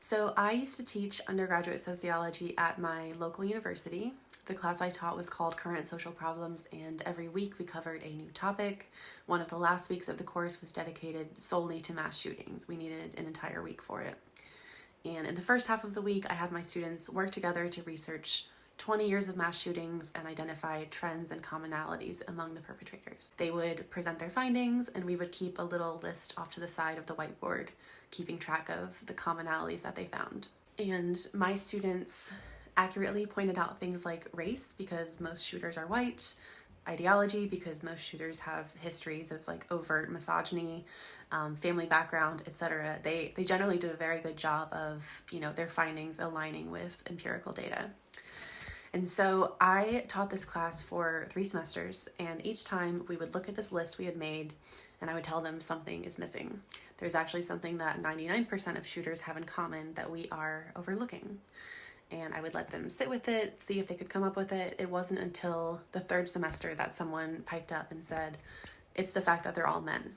So I used to teach undergraduate sociology at my local university. The class I taught was called Current Social Problems, and every week we covered a new topic. One of the last weeks of the course was dedicated solely to mass shootings. We needed an entire week for it. And in the first half of the week, I had my students work together to research 20 years of mass shootings and identify trends and commonalities among the perpetrators. They would present their findings, and we would keep a little list off to the side of the whiteboard, keeping track of the commonalities that they found. And my students accurately pointed out things like race, because most shooters are white, ideology, because most shooters have histories of like overt misogyny, family background, etc. They generally did a very good job of, their findings aligning with empirical data. And so I taught this class for 3 semesters, and each time we would look at this list we had made, and I would tell them something is missing. There's actually something that 99% of shooters have in common that we are overlooking. And I would let them sit with it, see if they could come up with it. It wasn't until the 3rd semester that someone piped up and said, it's the fact that they're all men.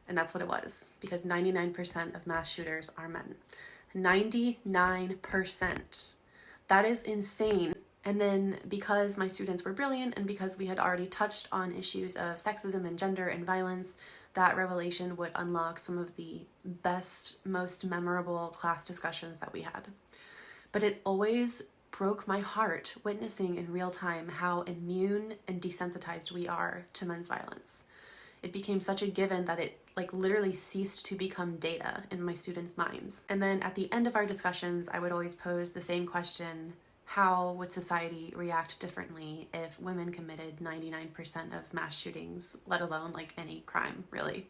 And that's what it was, because 99% of mass shooters are men. 99%. That is insane. And then because my students were brilliant and because we had already touched on issues of sexism and gender and violence, that revelation would unlock some of the best, most memorable class discussions that we had. But it always broke my heart witnessing in real time how immune and desensitized we are to men's violence. It became such a given that it literally ceased to become data in my students' minds. And then at the end of our discussions, I would always pose the same question: how would society react differently if women committed 99% of mass shootings, let alone any crime, really?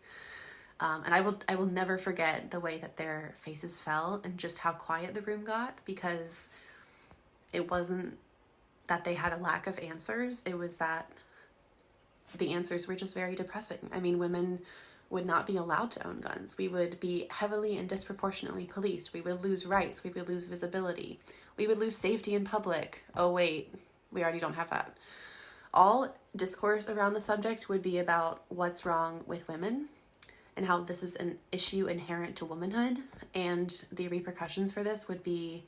And I will never forget the way that their faces fell and just how quiet the room got, because it wasn't that they had a lack of answers, it was that the answers were just very depressing. I mean, women would not be allowed to own guns. We would be heavily and disproportionately policed. We would lose rights. We would lose visibility. We would lose safety in public. Oh wait, we already don't have that. All discourse around the subject would be about what's wrong with women and how this is an issue inherent to womanhood, and the repercussions for this would be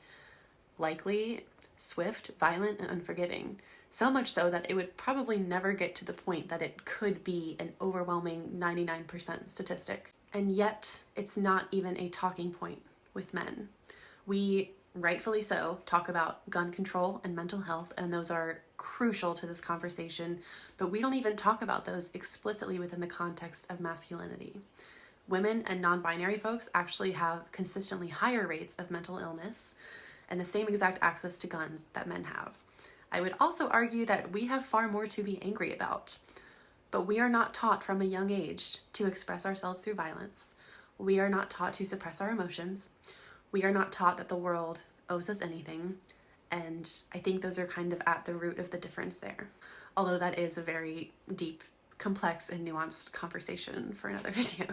likely swift, violent, and unforgiving. So much so that it would probably never get to the point that it could be an overwhelming 99% statistic. And yet, it's not even a talking point with men. We, rightfully so, talk about gun control and mental health, and those are crucial to this conversation, but we don't even talk about those explicitly within the context of masculinity. Women and non-binary folks actually have consistently higher rates of mental illness and the same exact access to guns that men have. I would also argue that we have far more to be angry about, but we are not taught from a young age to express ourselves through violence. We are not taught to suppress our emotions. We are not taught that the world owes us anything, and I think those are kind of at the root of the difference there. Although that is a very deep, complex, and nuanced conversation for another video.